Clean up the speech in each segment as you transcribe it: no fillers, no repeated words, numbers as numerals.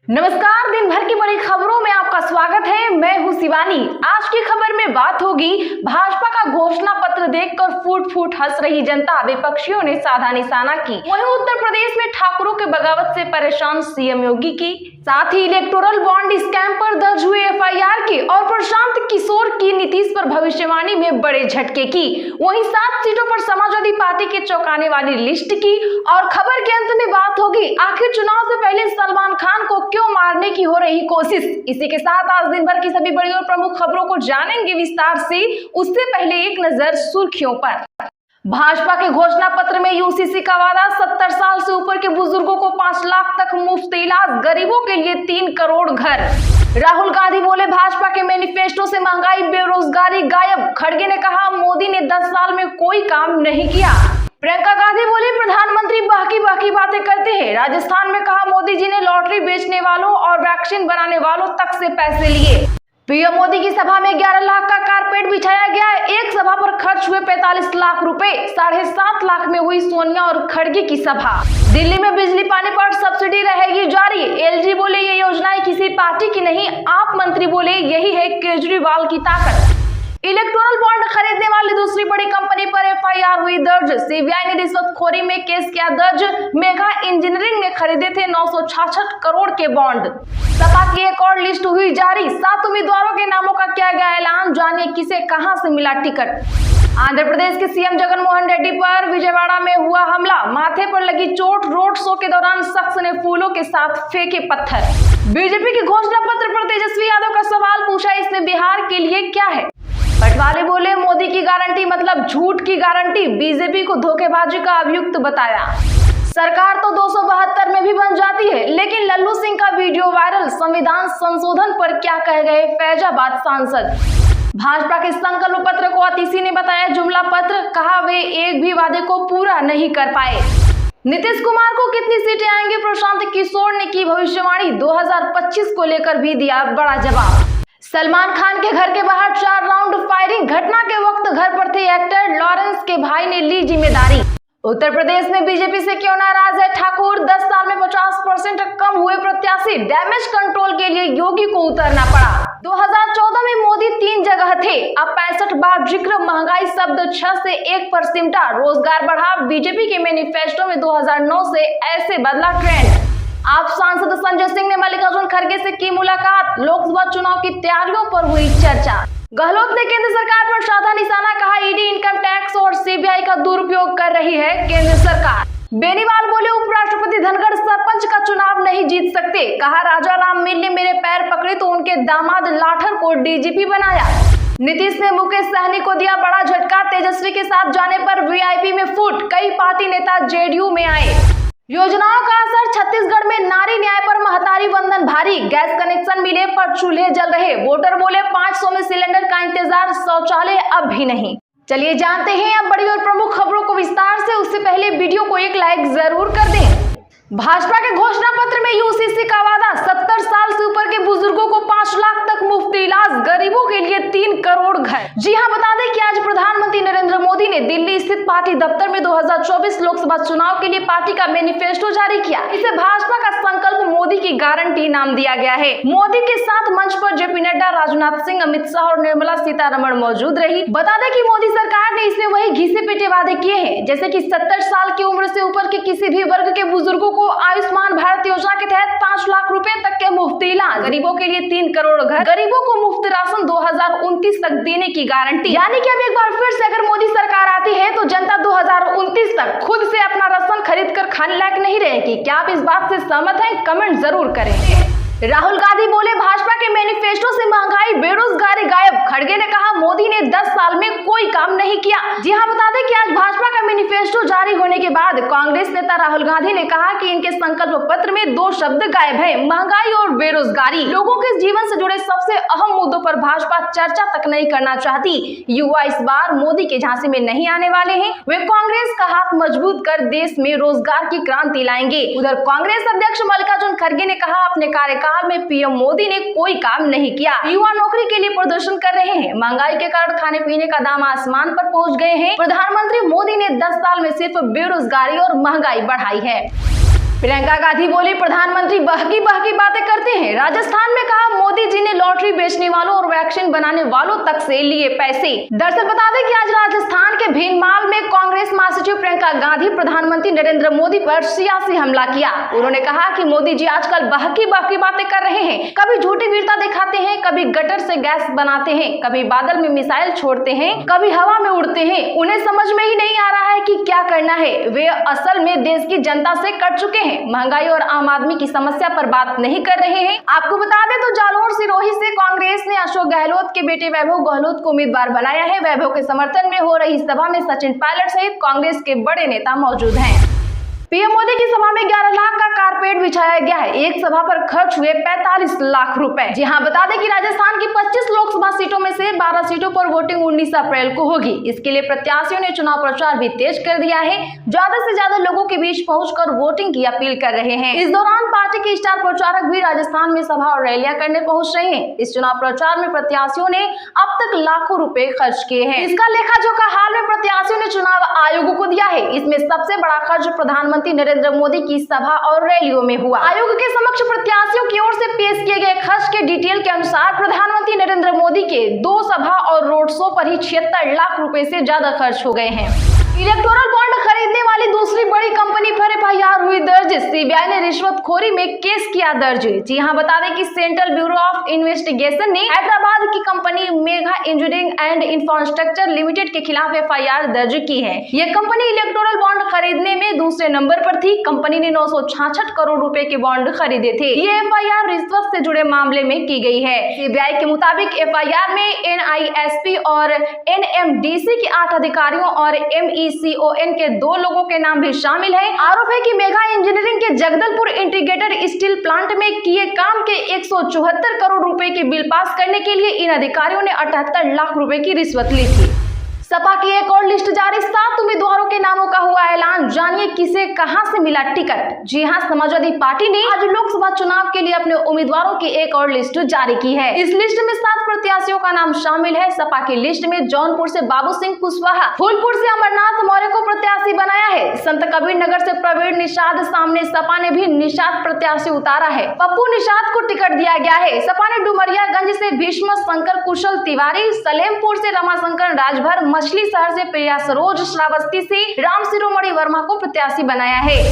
नमस्कार, दिन भर की बड़ी खबरों में आपका स्वागत है। मैं हूं शिवानी। आज की खबर में बात होगी भाजपा का घोषणा पत्र देखकर फूट फूट हंस रही जनता, विपक्षियों ने साधा निशाना की। वहीं उत्तर प्रदेश में ठाकुरों के बगावत से परेशान सीएम योगी की, साथ ही इलेक्टोरल बॉन्ड स्कैम पर दर्ज हुए एफआईआर की और प्रशांत किशोर की नीतीश पर भविष्यवाणी में बड़े झटके की। वहीं 7 सीटों पर समाजवादी पार्टी के चौंकाने वाली लिस्ट की और खबर के अंत में बात होगी आखिर चुनाव से पहले सलमान खान को क्यों मारने की हो रही कोशिश। इसी के साथ आज दिन भर की सभी बड़ी और प्रमुख खबरों को जानेंगे विस्तार से। उससे पहले एक नजर सुर्खियों पर। भाजपा के घोषणा पत्र में यूसीसी का वादा, 70 साल से ऊपर के बुजुर्गों को 5 लाख तक मुफ्त इलाज, गरीबों के लिए 3 करोड़ घर। राहुल गांधी बोले भाजपा के मैनिफेस्टो से महंगाई बेरोजगारी गायब। खड़गे ने कहा मोदी ने 10 साल में कोई काम नहीं किया। प्रियंका गांधी बोली प्रधानमंत्री बाकी बातें करते हैं। राजस्थान में कहा मोदी जी ने लॉटरी बेचने वालों और वैक्सीन बनाने वालों तक से पैसे लिए। पीएम मोदी की सभा में 11 लाख का कारपेट बिछाया गया। एक सभा पर खर्च हुए 45 लाख रुपए। 7.5 लाख में हुई सोनिया और खड़गे की सभा। दिल्ली में बिजली पानी पर सब्सिडी रहेगी जारी। एलजी बोले ये योजनाएं किसी पार्टी की नहीं, आप मंत्री बोले यही है केजरीवाल की ताकत। इलेक्टोरल बॉन्ड खरीदने वाली दूसरी बड़ी कंपनी पर एफआईआर हुई दर्ज। सीबीआई ने रिश्वतखोरी में केस किया दर्ज। मेगा इंजीनियरिंग ने खरीदे थे 966 करोड़ के बॉन्ड। सपा की एक और लिस्ट हुई जारी। 7 उम्मीदवारों के नामों का किया गया ऐलान, जानिए किसे कहां से मिला टिकट। आंध्र प्रदेश के सीएम जगनमोहन रेड्डी पर विजयवाड़ा में हुआ हमला, माथे पर लगी चोट। रोड शो के दौरान शख्स ने फूलों के साथ फेंके पत्थर। बीजेपी के घोषणा पत्र पर तेजस्वी यादव का सवाल पूछा, इसमें बिहार के लिए क्या है। पटवारी बोले मोदी की गारंटी मतलब झूठ की गारंटी। बीजेपी को धोखेबाजी का अभियुक्त बताया। सरकार तो 272 में भी बन जाती है, लेकिन लल्लू सिंह का वीडियो वायरल। संविधान संशोधन पर क्या कह गए फैजाबाद सांसद। भाजपा के संकल्प पत्र को अतिशी ने बताया जुमला पत्र, कहा वे एक भी वादे को पूरा नहीं कर पाए। नीतीश कुमार को कितनी सीटें आएंगे, प्रशांत किशोर ने की भविष्यवाणी। 2025 को लेकर भी दिया बड़ा जवाब। सलमान खान के घर के बाहर 4 राउंड फायरिंग। घटना के वक्त घर पर थे एक्टर, लॉरेंस के भाई ने ली जिम्मेदारी। उत्तर प्रदेश में बीजेपी से क्यों नाराज है ठाकुर। 10 साल में 50% कम हुए प्रत्याशी। डैमेज कंट्रोल के लिए योगी को उतरना पड़ा। 2014 में मोदी 3 जगह थे, अब 65 बार जिक्र। महंगाई शब्द 6 से 1 पर सिमटा। रोजगार बढ़ा। बीजेपी के मैनिफेस्टो में 2009 से ऐसे बदला ट्रेंड। आप सांसद संजय सिंह ने मल्लिकार्जुन खड़गे से की मुलाकात। लोकसभा चुनाव की तैयारियों पर हुई चर्चा। गहलोत ने केंद्र सरकार पर साधा निशाना, कहा ईडी इनकम टैक्स और सीबीआई का दुरुपयोग कर रही है केंद्र सरकार। बेनीवाल बोले उपराष्ट्रपति धनखड़ सरपंच का चुनाव नहीं जीत सकते। कहा राजा राम मिल ने मेरे पैर पकड़े तो उनके दामाद लाठर को डीजीपी बनाया। नीतीश ने मुकेश सहनी को दिया बड़ा झटका। तेजस्वी के साथ जाने पर वीआईपी में फूट। कई पार्टी नेता जेडीयू में आए। योजनाओं का असर, छत्तीसगढ़ में नारी न्याय पर महतारी वंदन भारी। गैस कनेक्शन मिले पर चूल्हे जल रहे। वोटर बोले 500 में सिलेंडर का इंतजार, शौचालय अब भी नहीं। चलिए जानते हैं अब बड़ी और प्रमुख खबरों को विस्तार से। उससे पहले वीडियो को एक लाइक जरूर कर दें। भाजपा के घोषणा पत्र में यूसीसी का वादा, 70 साल से ऊपर के बुजुर्गों को 5 लाख तक मुफ्त इलाज, गरीबों के लिए 3 करोड़ घर। जी हां, बता दें कि आज प्रधानमंत्री नरेंद्र मोदी ने दिल्ली स्थित पार्टी दफ्तर में 2024 लोकसभा चुनाव के लिए पार्टी का मैनिफेस्टो जारी किया। इसे भाजपा का संकल्प मोदी की गारंटी नाम दिया गया है। मोदी के साथ मंच पर जेपी नड्डा, राजनाथ सिंह, अमित शाह और निर्मला सीतारमण मौजूद रही। बता दें कि मोदी सरकार ने इसमें वही घिसे पिटे वादे किए हैं, जैसे कि 70 साल की उम्र से ऊपर के किसी भी वर्ग के बुजुर्गों को आयुष्मान भारत योजना के तहत 5 लाख रुपए तक के मुफ्त इलाज, गरीबों के लिए 3 करोड़ घर, गरीबों को मुफ्त राशन 2029 तक देने की गारंटी। यानी कि अब एक बार फिर से अगर मोदी सरकार आती है तो जनता 2029 तक खुद से अपना राशन खरीद कर खाने लायक नहीं रहेगी। क्या आप इस बात से सहमत हैं? कमेंट जरूर करें। राहुल गांधी बोले भाजपा के मैनिफेस्टो से महंगाई बेरोजगारी गायब। खड़गे ने कहा मोदी ने 10 साल में कोई काम नहीं किया। जी हां, बता दें कि आज भाजपा का मैनिफेस्टो जारी होने के बाद कांग्रेस नेता राहुल गांधी ने कहा कि इनके संकल्प पत्र में 2 शब्द गायब है, महंगाई और बेरोजगारी। लोगों के जीवन से जुड़े सबसे अहम मुद्दों पर भाजपा चर्चा तक नहीं करना चाहती। युवा इस बार मोदी के झांसे में नहीं आने वाले हैं। वे कांग्रेस का हाथ मजबूत कर देश में रोजगार की क्रांति लाएंगे। उधर कांग्रेस अध्यक्ष मल्लिकार्जुन खड़गे ने कहा अपने कार्यकाल में पीएम मोदी ने कोई काम नहीं किया। युवा नौकरी के लिए प्रदर्शन कर रहे हैं। महंगाई के कारण खाने पीने का दाम आसमान पर पहुंच गए हैं। प्रधानमंत्री मोदी ने 10 साल में सिर्फ बेरोजगारी और महंगाई बढ़ाई है। प्रियंका गांधी बोली, प्रधानमंत्री बहकी बहकी बातें करते हैं। राजस्थान में कहा, मोदी जी ने लॉटरी बेचने वालों और वैक्सीन बनाने वालों तक से लिए पैसे। दरअसल बता दें कि आज राजस्थान के भीनमाल में कांग्रेस महासचिव प्रियंका गांधी प्रधानमंत्री नरेंद्र मोदी पर सियासी हमला किया। उन्होंने कहा कि मोदी जी आजकल बहकी बहकी बातें कर रहे हैं, कभी झूठी वीरता दिखाते हैं, कभी गटर से गैस बनाते हैं, कभी बादल में मिसाइल छोड़ते हैं, कभी हवा में उड़ते हैं। उन्हें समझ में ही नहीं आ रहा है कि क्या करना है। वे असल में देश की जनता से कट चुके हैं, महंगाई और आम आदमी की समस्या पर बात नहीं कर रहे हैं। आपको बता दें तो जालौर सिरोही से कांग्रेस ने अशोक गहलोत के बेटे वैभव गहलोत को उम्मीदवार बनाया है। वैभव के समर्थन में हो रही सभा में सचिन पायलट सहित कांग्रेस के बड़े नेता मौजूद हैं। पीएम मोदी की सभा में 11 लाख का कारपेट बिछाया गया है। एक सभा पर खर्च हुए 45 लाख रुपए। जी हां, बता दें कि राजस्थान की 25 लोकसभा सीटों में से 12 सीटों पर वोटिंग 19 अप्रैल को होगी। इसके लिए प्रत्याशियों ने चुनाव प्रचार भी तेज कर दिया है। ज्यादा से ज्यादा लोगों के बीच पहुंचकर वोटिंग की अपील कर रहे हैं। इस दौरान पार्टी के स्टार प्रचारक भी राजस्थान में सभा और रैलियां करने पहुंच रहे हैं। इस चुनाव प्रचार में प्रत्याशियों ने अब तक लाखों रुपए खर्च किए हैं। इसका लेखा जोखा हाल में प्रत्याशियों ने चुनाव आयोग को दिया है। इसमें सबसे बड़ा खर्च प्रधानमंत्री नरेंद्र मोदी की सभा और रैलियों में हुआ। आयोग के समक्ष प्रत्याशियों की ओर से पेश किए गए खर्च के डिटेल के अनुसार प्रधानमंत्री नरेंद्र मोदी के 2 सभा और रोड शो पर ही 76 लाख रुपए से ज्यादा खर्च हो गए हैं। इलेक्टोरल बॉन्ड खरीदने वाली दूसरी बड़ी कंपनी पर एफआईआर हुई दर्ज। सीबीआई ने रिश्वतखोरी में केस किया दर्ज। जी हां, बता दें कि सेंट्रल ब्यूरो ऑफ इन्वेस्टिगेशन ने हैदराबाद की company Megha engineering and infrastructure limited के खिलाफ एफआईआर दर्ज की है। यह कंपनी इलेक्टोरल बॉन्ड खरीदने में दूसरे नंबर पर थी। कंपनी ने 966 करोड़ रुपए के बॉन्ड खरीदे थे। ये एफआईआर रिश्वत से जुड़े मामले में की गई है। सीबीआई के मुताबिक एफआईआर में एनआईएसपी और एनएमडीसी के 8 अधिकारियों और MECON के 2 लोगों के नाम भी शामिल है। आरोप है कि मेगा इंजीनियरिंग के जगदलपुर इंटीग्रेटेड स्टील प्लांट में किए काम के 174 करोड़ रुपए के बिल पास करने के लिए इन अधिकारियों ने 78 लाख रुपए की रिश्वत ली थी। सपा की एक और लिस्ट जारी, 7 उम्मीदवारों के नामों का हुआ ऐलान। जानिए किसे कहां से मिला टिकट। जी हां, समाजवादी पार्टी ने आज लोकसभा चुनाव के लिए अपने उम्मीदवारों की एक और लिस्ट जारी की है। इस लिस्ट में 7 प्रत्याशियों का नाम शामिल है। सपा की लिस्ट में जौनपुर से बाबू सिंह कुशवाहा, फूलपुर से अमरनाथ मौर्य को प्रत्याशी बनाया है। संत कबीर नगर से प्रवीण निषाद, सामने सपा ने भी निषाद प्रत्याशी उतारा है। पप्पू निषाद को टिकट दिया गया है। सपा ने डुमरियागंज से भीष्म शंकर कुशल तिवारी, सलेमपुर से रमाशंकर राजभर, मछली शहर से प्रिया सरोज, श्रावस्ती से राम शिरोमणि वर्मा को प्रत्याशी बनाया है।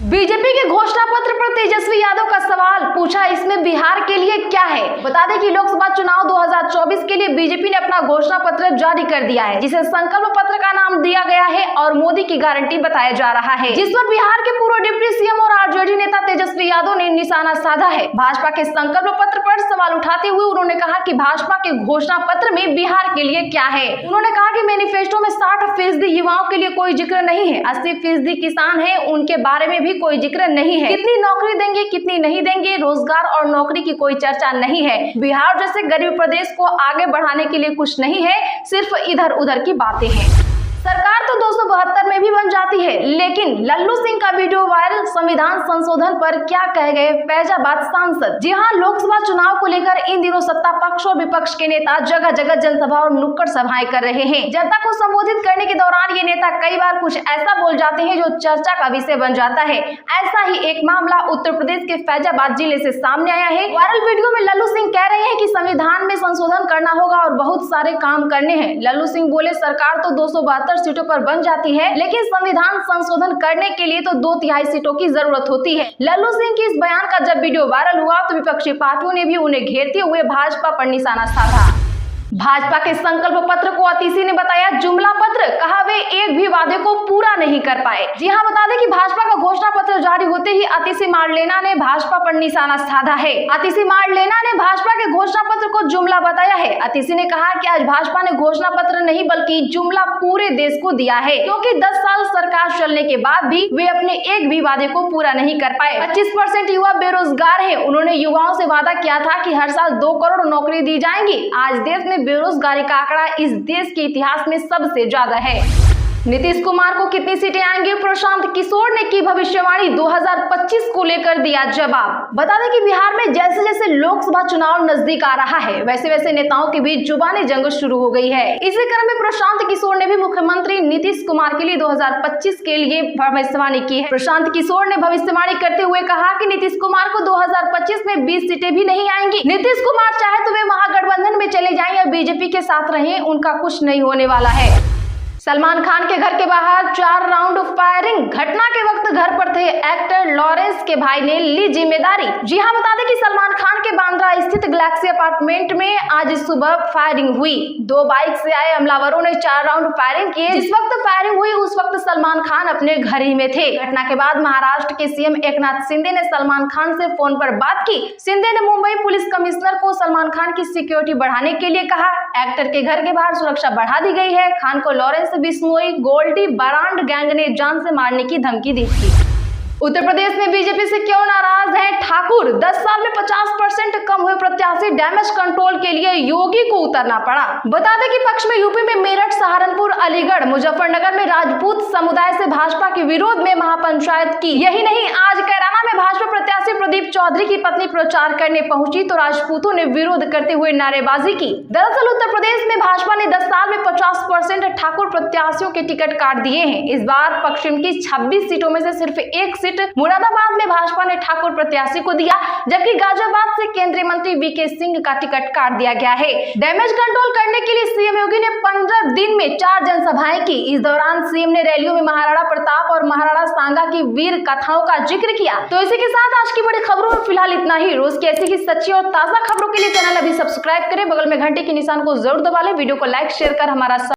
बीजेपी के घोषणा पत्र पर तेजस्वी यादव का सवाल पूछा, इसमें बिहार के लिए क्या है। बता दें कि लोकसभा चुनाव 2024 के लिए बीजेपी ने अपना घोषणा पत्र जारी कर दिया है, जिसे संकल्प पत्र का नाम दिया गया है और मोदी की गारंटी बताया जा रहा है, जिस पर बिहार के पूर्व डिप्टी सीएम और आरजेडी नेता तेजस्वी यादव ने निशाना साधा है। भाजपा के संकल्प पत्र पर सवाल उठाते हुए उन्होंने कहा कि भाजपा के घोषणा पत्र में बिहार के लिए क्या है। उन्होंने कहा कि मैनिफेस्टो में 60% युवाओं के लिए कोई जिक्र नहीं है, 80% किसान है, उनके बारे में भी कोई जिक्र नहीं है। कितनी नौकरी देंगे, कितनी नहीं देंगे, रोजगार और नौकरी की कोई चर्चा नहीं है। बिहार जैसे गरीब प्रदेश को आगे बढ़ाने के लिए कुछ नहीं है, सिर्फ इधर उधर की बातें हैं। सरकार तो 272 में भी बन जाती है, लेकिन लल्लू सिंह का वीडियो वायरल, संविधान संशोधन पर क्या कह गए फैजाबाद सांसद। जी हां, लोकसभा चुनाव को लेकर इन दिनों सत्ता पक्ष और विपक्ष के नेता जगह जगह जनसभा और नुक्कड़ सभाएं कर रहे हैं। जनता को संबोधित करने के दौरान ये नेता कई बार कुछ ऐसा बोल जाते हैं जो चर्चा का विषय बन जाता है। ऐसा ही एक मामला उत्तर प्रदेश के फैजाबाद जिले से सामने आया है। वायरल वीडियो में लल्लू सिंह कह रहे हैं कि संविधान में संशोधन करना होगा और बहुत सारे काम करने हैं। लल्लू सिंह बोले, सरकार तो 272 सीटों पर बन जाती है, लेकिन संविधान संशोधन करने के लिए तो 2/3 सीटों की जरूरत होती है। लल्लू सिंह के इस बयान का जब वीडियो वायरल हुआ तो विपक्षी पार्टियों ने भी उन्हें घेरते हुए भाजपा पर निशाना साधा। भाजपा के संकल्प पत्र को अतिशी ने बताया जुमला पत्र, कहा वे एक भी वादे को पूरा नहीं कर पाए। जी हां, बता दें कि भाजपा का घोषणा पत्र जारी होते ही अतिशी मारलेना ने भाजपा पर निशाना साधा है। अतिशी मारलेना ने भाजपा के घोषणा पत्र को जुमला बताया है। अतिशी ने कहा कि आज भाजपा ने घोषणा पत्र नहीं बल्कि जुमला पूरे देश को दिया है, क्योंकि 10 साल सरकार चलने के बाद भी वे अपने एक भी वादे को पूरा नहीं कर पाए। 25% युवा बेरोजगार है। उन्होंने युवाओं से वादा किया था कि हर साल 2 करोड़ नौकरी दी जाएंगी। आज देश में बेरोजगारी का आंकड़ा इस देश के इतिहास में सबसे ज्यादा है। नीतीश कुमार को कितनी सीटें आएंगी, प्रशांत किशोर ने की भविष्यवाणी, 2025 को लेकर दिया जवाब। बता दें कि बिहार में जैसे जैसे लोकसभा चुनाव नजदीक आ रहा है वैसे वैसे नेताओं के बीच जुबानी जंग शुरू हो गई है। इसी क्रम में प्रशांत किशोर ने भी मुख्यमंत्री नीतीश कुमार के लिए 2025 के लिए भविष्यवाणी की है। प्रशांत किशोर ने भविष्यवाणी करते हुए कहा कि नीतीश कुमार को 2025 में 20 सीटें भी नहीं आएंगी। नीतीश कुमार चाहे तो वे महागठबंधन में चले जाएं या बीजेपी के साथ रहें, उनका कुछ नहीं होने वाला है। सलमान खान के घर के बाहर 4 राउंड फायरिंग, घटना के वक्त घर पर थे एक्टर लॉरेंस के भाई ने ली जिम्मेदारी। जी हां, बता दें कि सलमान खान के बांद्रा स्थित गैलेक्सी अपार्टमेंट में आज सुबह फायरिंग हुई। 2 बाइक से आए हमलावरों ने 4 राउंड फायरिंग किए। जिस वक्त फायरिंग हुई उस वक्त सलमान खान अपने घर ही में थे। घटना के बाद महाराष्ट्र के सीएम एकनाथ शिंदे ने सलमान खान से फोन पर बात की। शिंदे ने मुंबई पुलिस कमिश्नर को सलमान खान की सिक्योरिटी बढ़ाने के लिए कहा। एक्टर के घर के बाहर सुरक्षा बढ़ा दी गई है। खान को लॉरेंस बिश्नोई गोल्डी बरांड गैंग ने जान से मारने की धमकी दी थी। उत्तर प्रदेश में बीजेपी से क्यों नाराज हैं ठाकुर, 10 साल में 50% कम हुए प्रत्याशी, डैमेज कंट्रोल के लिए योगी को उतरना पड़ा। बता दें कि पक्ष में यूपी में मेरठ, सहारनपुर, अलीगढ़, मुजफ्फरनगर में राजपूत समुदाय से भाजपा के विरोध में महापंचायत की। यही नहीं, आज कैराना में भाजपा प्रत्याशी प्रदीप चौधरी की पत्नी प्रचार करने पहुंची तो राजपूतों ने विरोध करते हुए नारेबाजी की। दरअसल उत्तर प्रदेश में भाजपा ने 10 साल में 50% ठाकुर प्रत्याशियों के टिकट काट दिए हैं। इस बार पश्चिम की 26 सीटों में से सिर्फ 1 सीट मुरादाबाद में भाजपा ने ठाकुर प्रत्याशी को दिया, जबकि गाजियाबाद से केंद्रीय मंत्री वीके सिंह का टिकट काट दिया गया है। डैमेज कंट्रोल करने के लिए सीएम योगी ने 15 दिन में 4 जनसभाएं की। इस दौरान सीएम ने रैलियों में महाराणा प्रताप और महाराणा सांगा की वीर कथाओं का जिक्र किया। तो इसी के साथ आज की बड़ी खबरों में फिलहाल इतना ही। रोज की ऐसी ही सच्ची और ताजा खबरों के लिए चैनल अभी सब्सक्राइब करें, बगल में घंटे के निशान को जरूर दबा लें, वीडियो को लाइक शेयर कर हमारा